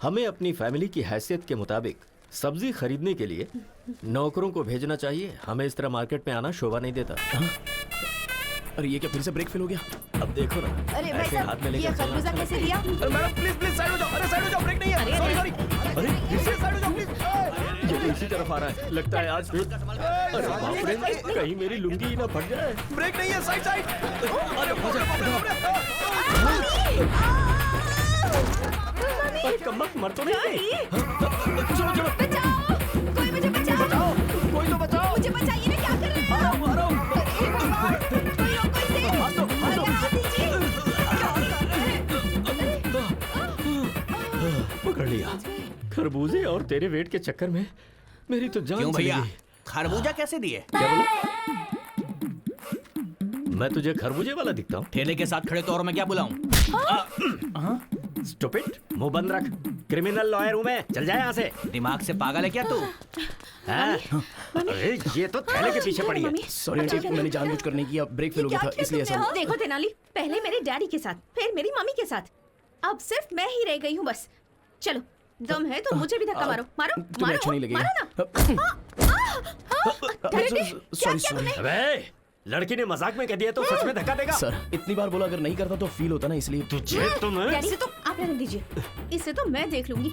हमें अपनी फैमिली की हैसियत के मुताबिक सब्जी खरीदने के लिए नौकरों को भेजना चाहिए। हमें इस तरह मार्केट में आना शोभा नहीं देता। अरे ये क्या फिर से ब्रेक फेल हो गया? अब देखो ना, अरे भाई ऐसे हाथ में साहब, ये लेकर चलना खरबूजा अच्छा कैसे लगता दिया? अरे मैडम प्लीज साइड हो जाओ। अरे साइड हो जाओ, ब्रेक नहीं है। Sorry sorry. अरे फिर से साइड हो जाओ प्लीज। ये तो इसी तरफ आ रहा है, लगता है आज फिर। अरे बाप रे, कहीं मेरी लुंगी ही ना फट जाए। ब्रेक नहीं है, साइड साइड। अरे कम्बख्त मर तो नहीं गई? चलो चलो, बचाओ, कोई मुझे बचाओ। कोई तो बचाओ। मुझे बचाइए ना, क्या कर रहे हो? आ रहा हूँ। हे भगवान, कोई रोको इसे। अरे हाथ दीजिए। क्या कर रहे हैं? पकड़ लिया। खरबूजे और तेरे वेट के चक्कर में मेरी तो जान क्यों चली भैया, गई। खरबूजा कैसे दिए? क्या बोला? मैं तुझे खरबूजे वाला दिखता हूँ? ठेले के साथ खड़े तो और मैं क्या बुलाऊं? स्टूपिड, मुंह बंद रख। क्रिमिनल लॉयर हूँ मैं, चल जाए यहाँ से। दिमाग से पागल है क्या तू? हाँ? अरे ये तो थैले के पीछे पड़ी है। सॉरी आंटी, मैंने जानबूझकर नहीं किया, ब्रेक फेल हो गया था इसलिए ऐसा हुआ। देखो तेनाली, पहले मेरे डैडी के साथ, फिर मेरी मम्मी के साथ, अब सिर्फ मैं ही रह गई हूँ बस। चलो, दम है तो मुझे भी धक्का मारो, मारो, तुम्हें मारो, अच्छा नहीं लगेगा। मारो ना। डैडी, क्या किया तुमने? अबे, लड़की ने मजाक में कह दिया तो सच में धक्का देगा? सर इतनी बार बोला, अगर नहीं करता तो फील होता ना, इसलिए। तुझे तो मैं डैडी से तो आप रहने दीजिए, इसे तो मैं देख लूंगी।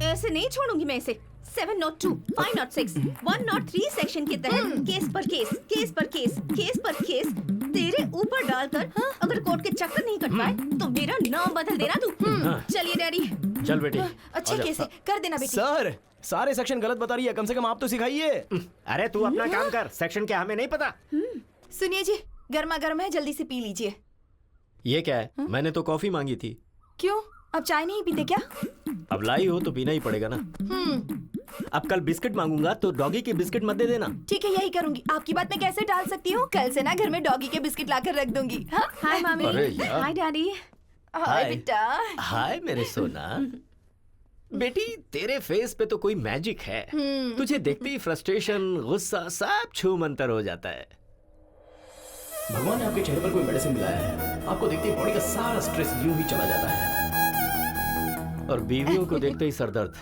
ऐसे नहीं छोड़ूंगी मैं इसे। 702, 506, 103 सेक्शन के तहत केस पर केस, केस पर केस, केस पर केस तेरे ऊपर डालकर अगर कोर्ट के चक्कर नहीं कट पाए तो मेरा नाम बदल देना तू। चलिए डैडी। चल बेटी, अच्छे आजा। केस है, कर देना बेटी। सर सारे सेक्शन गलत बता रही है, कम से कम आप तो सिखाइए। अरे तू अपना काम कर, सेक्शन क्या हमें नहीं पता। सुनिए जी, गर्मा गर्म है, जल्दी से पी लीजिए। ये क्या है? मैंने तो कॉफी मांगी थी। क्यों, अब चाय नहीं पीते क्या? अब लाई हो तो पीना ही पड़ेगा ना। अब कल बिस्किट मांगूंगा तो डॉगी के बिस्किट मत दे देना। ठीक है, यही करूंगी। आपकी बात मैं कैसे टाल सकती हूँ? कल से ना घर में डॉगी के बिस्किट लाकर रख दूंगी। हाय मामी। अरे यार। हाय डैडी। हाय। हाय बेटा। हाय मेरे सोना। बेटी तेरे फेस पे तो कोई मैजिक है। तुझे देखते ही फ्रस्ट्रेशन, गुस्सा सब छू मंतर हो जाता है। भगवान ने आपके चेहरे पर कोई मेडिसिन मिलाया है, आपको देखते ही बॉडी का सारा स्ट्रेस यूं ही चला जाता है। और बीवियों को देखते ही सरदर्द।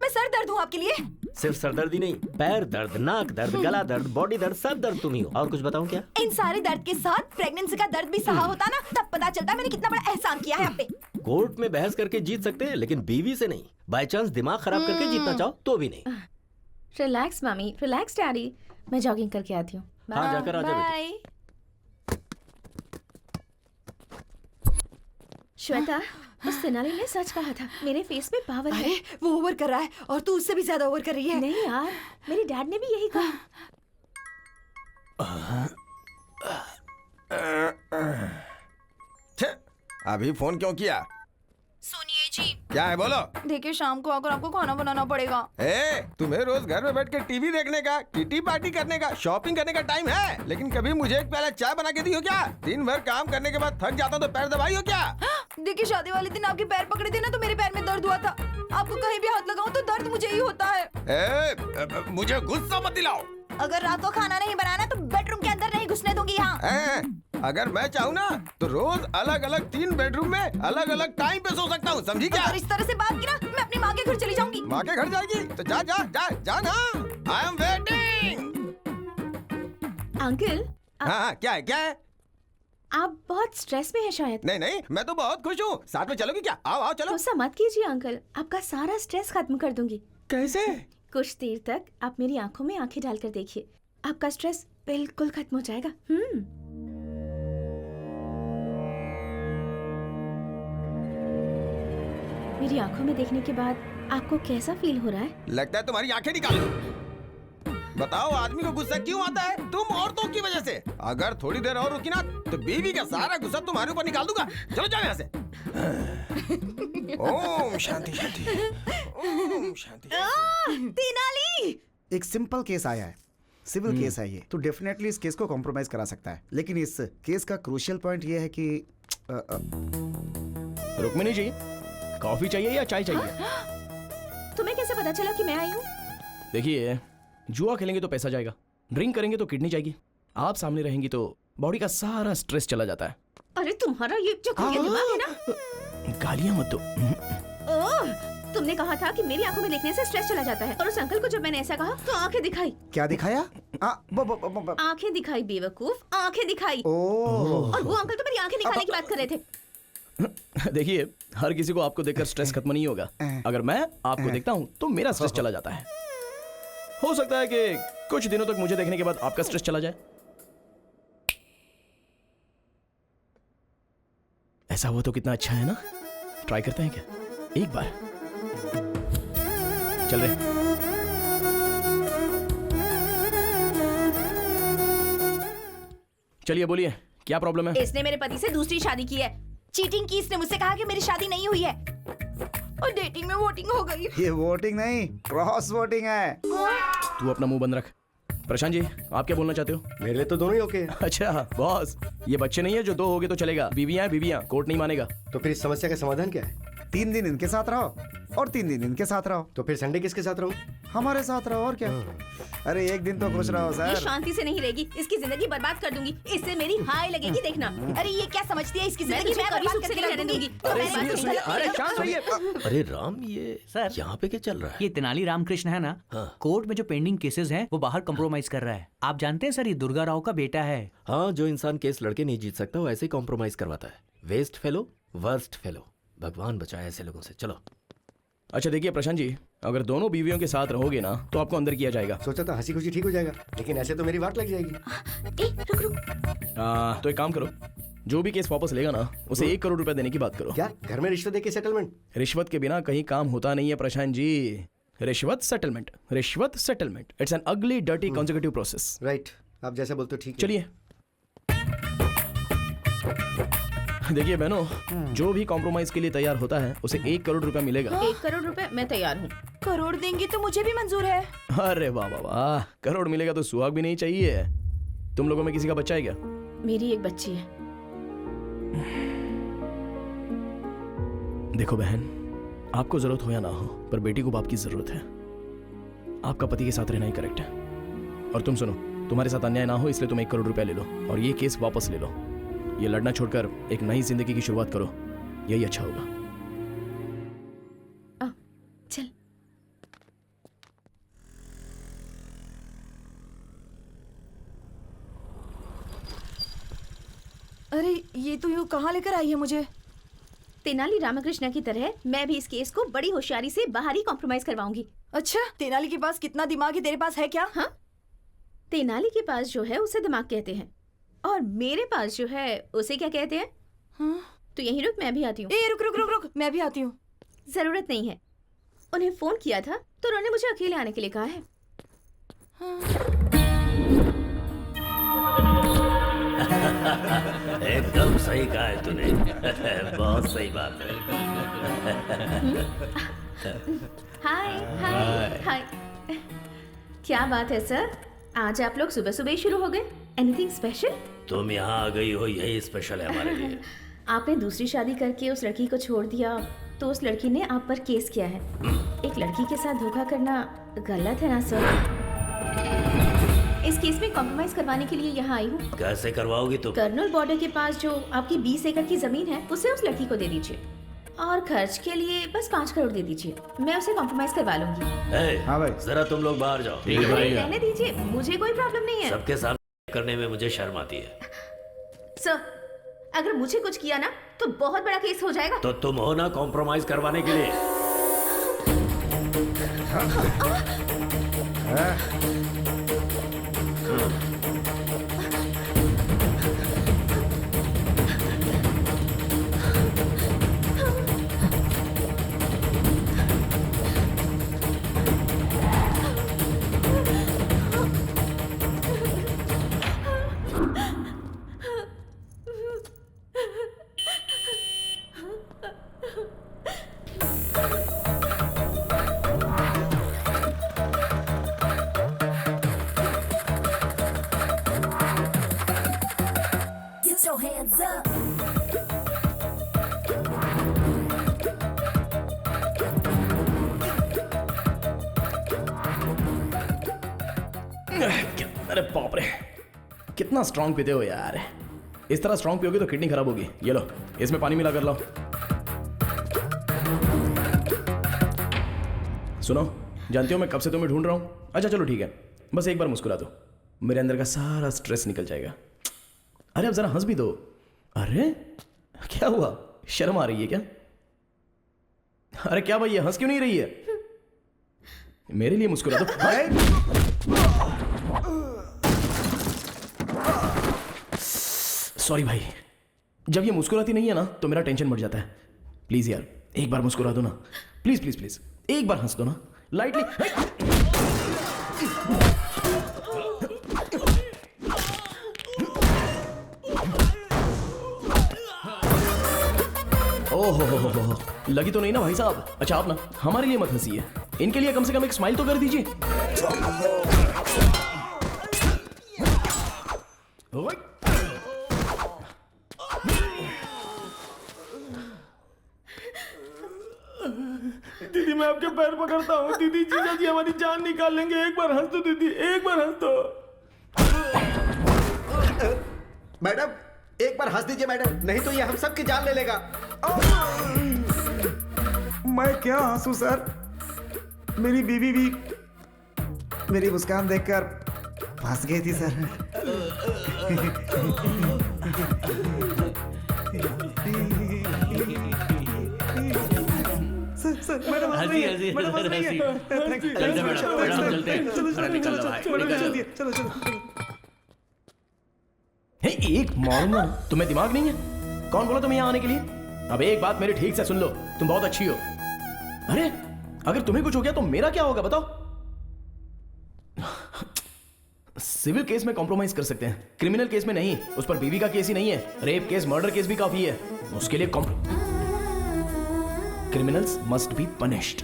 मैं सर दर्द हूँ आपके लिए? सिर्फ सरदर्दी नहीं, पैर दर्द, नाक दर्द, गला दर्द, बॉडी दर्द, सब दर्द तुम ही हो। और कुछ बताऊं क्या? इन सारे दर्द के साथ प्रेगनेंसी का दर्द भी सहा होता ना, तब पता चलता मैंने कितना बड़ा एहसान किया है आप पे। कोर्ट में बहस करके जीत सकते हैं लेकिन बीवी से नहीं। बाय चांस दिमाग खराब करके जीतना चाहो तो भी नहीं। रिलैक्स मामी, रिलैक्स डैडी। मैं जॉगिंग करके आती हूँ। हाँ जाकर आ जा बेटी। बाय। श्वेता, उस तेनाली ने सच कहा था, मेरे फेस में पावर है। अरे वो ओवर कर रहा है और तू उससे भी ज्यादा ओवर कर रही है। नहीं यार, मेरे डैड ने भी यही कहा। अभी फोन क्यों किया? सुनिए जी, क्या है बोलो? देखिए शाम को आकर आपको खाना बनाना पड़ेगा। तुम्हें रोज घर में बैठ के टीवी देखने का, किटी पार्टी करने का, शॉपिंग करने का टाइम है, लेकिन कभी मुझे एक प्याला चाय बना के दी हो क्या? दिन भर काम करने के बाद थक जाता हूँ तो पैर दबाई हो क्या? देखिए शादी वाले दिन आपके पैर पकड़े थे ना तो मेरे पैर में दर्द हुआ था। आपको कहीं भी हाथ लगाऊं तो दर्द मुझे ही होता है। मुझे गुस्सा मत दिलाओ। अगर रात को खाना नहीं बनाना तो बेडरूम के अंदर नहीं घुसने दूंगी यहाँ। अगर मैं चाहूँ ना तो रोज अलग अलग 3 बेडरूम में अलग अलग टाइम पे सो सकता हूँ, समझी क्या? अगर इस तरह से बात की ना, मैं अपनी माँ के घर चली जाऊंगी। माँ के घर जाएगी तो जा जा जा जा ना। I am waiting. अंकल, हाँ क्या है क्या है? आप बहुत स्ट्रेस में हैं शायद। नहीं नहीं, मैं तो बहुत खुश हूँ। साथ में चलोगी क्या? आओ आओ चलो। गुस्सा मत कीजिए अंकल, आपका सारा स्ट्रेस खत्म कर दूंगी। कैसे? कुछ देर तक आप मेरी आंखों में आंखें डालकर देखिए, आपका स्ट्रेस बिल्कुल खत्म हो जाएगा। मेरी आंखों में देखने के बाद आपको कैसा फील हो रहा है? लगता है तुम्हारी आंखें निकाल दो। बताओ आदमी को गुस्सा क्यों आता है? तुम औरतों की वजह से। अगर थोड़ी देर और रुकी ना तो बीवी का सारा गुस्सा तुम्हारे ऊपर निकाल दूंगा। चलो जाओ यहाँ से। ओम शांति शांति, ओम शांति। तेनाली, एक सिंपल केस आया है, सिविल केस है ये, तो डेफिनेटली इस केस को कॉम्प्रोमाइज करा सकता है, लेकिन इस केस का क्रूशियल पॉइंट ये है कि रुक्मिणी जी, कॉफी चाहिए या चाय चाहिए? तुम्हें कैसे पता चला कि मैं आई हूँ? देखिए, जुआ खेलेंगे तो पैसा जाएगा, ड्रिंक करेंगे तो किडनी जाएगी, आप सामने रहेंगी तो बॉडी का सारा स्ट्रेस चला जाता है। अरे तुम्हारा ये जो दिमाग है ना, गालियां मत दो। ओह, तुमने कहा था कि मेरी आंखों में देखने से स्ट्रेस चला जाता है, और उस अंकल को जब मैंने ऐसा कहा तो आंखें दिखाई। क्या दिखाया? आंखें दिखाई बेवकूफ, आंखें दिखाई। ओह और वो अंकल तो मेरी आंखें दिखाने की बात कर रहे थे। देखिए, हर किसी को आपको देखकर स्ट्रेस खत्म नहीं होगा। अगर मैं आपको देखता हूँ तो मेरा स्ट्रेस चला जाता है। हो सकता है कि कुछ दिनों तक मुझे देखने के बाद आपका स्ट्रेस चला जाए। ऐसा हुआ तो कितना अच्छा है ना। ट्राई करते हैं क्या एक बार? चल रहे। चलिए बोलिए, क्या प्रॉब्लम है? इसने मेरे पति से दूसरी शादी की है, चीटिंग की। इसने मुझसे कहा कि मेरी शादी नहीं हुई है और डेटिंग में वोटिंग हो गई। ये वोटिंग नहीं, क्रॉस वोटिंग है। तू अपना मुंह बंद रख। प्रशांत जी, आप क्या बोलना चाहते हो? मेरे लिए तो दोनों ही ओके है। अच्छा बॉस, ये बच्चे नहीं है जो 2 हो गए तो चलेगा। बीवियां हैं बीवियां, कोर्ट नहीं मानेगा। तो फिर इस समस्या का समाधान क्या है? 3 दिन इनके साथ रहो और 3 दिन इनके साथ रहो। तो फिर संडे किसके साथ रहूं? हमारे साथ रहो और क्या। अरे एक दिन तो खुश रहो ये सर। शांति से नहीं रहेगी, इसकी जिंदगी बर्बाद कर दूंगी। इससे मेरी हाय लगेगी, देखना। अरे ये क्या समझती है, इसकी जिंदगी मैं कभी सुख से नहीं रहने दूंगी। अरे शांत रहिए। अरे राम, ये सर। यहाँ पे क्या चल रहा है? ये तेनाली रामकृष्ण है ना, कोर्ट में जो पेंडिंग केसेस हैं वो बाहर कंप्रोमाइज कर रहा है। आप जानते हैं सर, ये दुर्गा राव का बेटा है। हाँ, जो इंसान केस लड़के नहीं जीत सकता वो ऐसे ही कॉम्प्रोमाइज करवाता है। Waste fellow, worst fellow. भगवान बचाए ऐसे लोगों से। चलो। अच्छा देखिए प्रशांत जी, अगर दोनों बीवियों के साथ रहोगे ना तो आपको अंदर किया जाएगा। सोचा था हंसी खुशी ठीक हो जाएगा, लेकिन ऐसे तो मेरी वाट लग जाएगी। रुक रुक। तो एक काम करो, जो भी केस वापस लेगा ना उसे 1 करोड़ रुपए देने की बात करो। क्या घर में रिश्वत देके सेटलमेंट? रिश्वत के बिना कहीं काम होता नहीं है प्रशांत जी। रिश्वत सेटलमेंट, रिश्वत सेटलमेंट, इट्स एन अगली डर्टी कॉन्जिक्यूटिव प्रोसेस। राइट, आप जैसा बोलते हो ठीक है। चलिए। देखिए बहनों, जो भी कॉम्प्रोमाइज के लिए तैयार होता है उसे 1 करोड़ रुपए मिलेगा। 1 करोड़ रुपए मैं तैयार हूँ। करोड़ देंगी तो मुझे भी मंजूर है। अरे वाह वाह वाह, करोड़ मिलेगा तो सुहाग भी नहीं चाहिए। तुम लोगों में किसी का बच्चा है क्या? मेरी एक बच्ची है। देखो बहन, आपको जरूरत हो या ना हो, पर बेटी को बाप की जरूरत है। आपका पति के साथ रहना ही करेक्ट है। और तुम सुनो, तुम्हारे साथ अन्याय ना हो इसलिए तुम 1 करोड़ रुपया ले लो और ये केस वापस ले लो। ये लड़ना छोड़कर एक नई जिंदगी की शुरुआत करो, यही अच्छा होगा। चल। अरे ये तो यूँ कहाँ लेकर आई है मुझे? तेनाली रामकृष्ण की तरह मैं भी इस केस को बड़ी होशियारी से बाहर ही कॉम्प्रोमाइज करवाऊंगी। अच्छा, तेनाली के पास कितना दिमाग है, तेरे पास है क्या? हाँ, तेनाली के पास जो है उसे दिमाग कहते हैं, और मेरे पास जो है उसे क्या कहते हैं? हाँ? तो यहीं रुक, मैं भी आती हूँ। ए रुक रुक रुक रुक, मैं भी आती हूँ। जरूरत नहीं है, उन्हें फोन किया था तो उन्होंने मुझे अकेले आने के लिए कहा है। एकदम सही कहा है तूने। बहुत सही बात है। हाय हाय हाय। क्या बात है सर, आज आप लोग सुबह सुबह ही शुरू हो गए। Anything special? तुम यहाँ आ गई हो, यही स्पेशल है हमारे लिए। आपने दूसरी शादी करके उस लड़की को छोड़ दिया तो उस लड़की ने आप पर केस किया है। एक लड़की के साथ धोखा करना गलत है ना सर? इस केस में कॉम्प्रोमाइज करवाने के लिए यहाँ आई हूँ। कैसे करवाओगी तुम? कर्नल बॉर्डर के पास जो आपकी 20 एकड़ की जमीन है उसे उस लड़की को दे दीजिए, और खर्च के लिए बस 5 करोड़ दे दीजिए। मैं उसे कॉम्प्रोमाइज करवा लूंगी। हाँ भाई। जरा तुम लोग बाहर जाओ। अरे रहने दीजिए, मुझे कोई प्रॉब्लम नहीं है। सबके सामने करने में मुझे शर्म आती है। सर, अगर मुझे कुछ किया ना तो बहुत बड़ा केस हो जाएगा। तो तुम हो ना कॉम्प्रोमाइज करवाने के लिए। Get your hands up. अरे बाप रे, कितना स्ट्रांग पीते हो यार। इस तरह स्ट्रांग पियोगे तो किडनी खराब होगी। ये लो, इसमें पानी मिला कर लाओ। सुनो, जानती हो मैं कब से तुम्हें ढूंढ रहा हूँ। अच्छा चलो ठीक है, बस एक बार मुस्कुरा दो, मेरे अंदर का सारा स्ट्रेस निकल जाएगा। अरे अब जरा हंस भी दो। अरे क्या हुआ, शर्म आ रही है क्या? अरे क्या भाई, ये हंस क्यों नहीं रही है? मेरे लिए मुस्कुरा दो। सॉरी भाई, जब ये मुस्कुराती नहीं है ना तो मेरा टेंशन बढ़ जाता है। प्लीज यार एक बार मुस्कुरा दो ना, प्लीज प्लीज प्लीज, एक बार हंस दो ना लाइटली। ओहो हो, लगी तो नहीं ना भाई साहब? अच्छा आप ना हमारे लिए मत हंसिए, इनके लिए कम से कम एक स्माइल तो कर दीजिए। दीदी मैं आपके पैर पकड़ता हूँ। दीदी जीजा जी हमारी जान निकाल लेंगे, एक बार हंस दो दीदी, एक बार हंस दो। मैडम एक बार हंस दीजिए मैडम, नहीं तो ये हम सबकी जान ले लेगा। मैं क्या हंसू सर, मेरी बीवी भी मेरी मुस्कान देखकर फंस गई थी सर। सर मैडम हंस रही है, मैडम हंस रही है। चलो चलो। हे एक मारूंगा, तुम्हें दिमाग नहीं है? कौन बोला तुम्हें यहाँ आने के लिए? अब एक बात मेरी ठीक से सुन लो, तुम बहुत अच्छी हो। अरे अगर तुम्हें कुछ हो गया तो मेरा क्या होगा बताओ? सिविल केस में कॉम्प्रोमाइज कर सकते हैं, क्रिमिनल केस में नहीं। उस पर बीवी का केस ही नहीं है, रेप केस मर्डर केस भी काफी है। उसके लिए क्रिमिनल्स मस्ट बी पनिश्ड।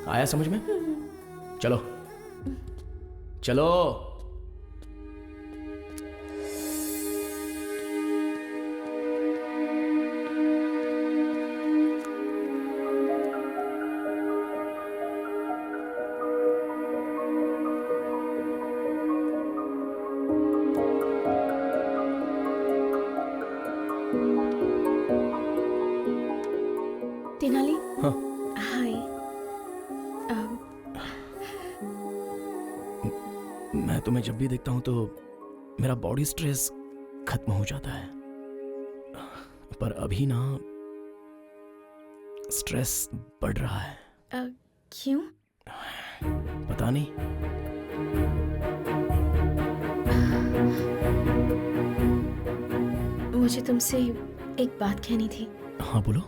आया समझ में? चलो चलो। तेनाली। हाँ हाय। मैं तुम्हें जब भी देखता हूं तो मेरा बॉडी स्ट्रेस खत्म हो जाता है, पर अभी ना स्ट्रेस बढ़ रहा है। क्यों? पता नहीं। मुझे तुमसे एक बात कहनी थी। हाँ बोलो।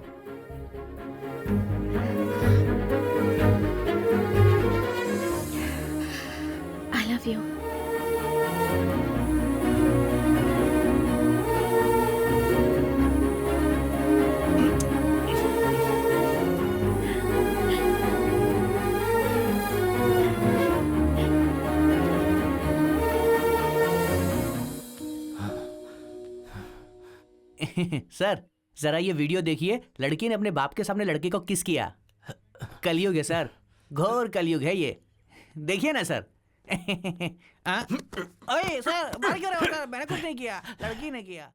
I love you. सर जरा ये वीडियो देखिए, लड़की ने अपने बाप के सामने लड़के को किस किया। कलयुग है सर, घोर कलयुग है ये, देखिए ना सर। ओए सर, मार क्यों रहे हो सर? मैंने कुछ नहीं किया, लड़की ने किया।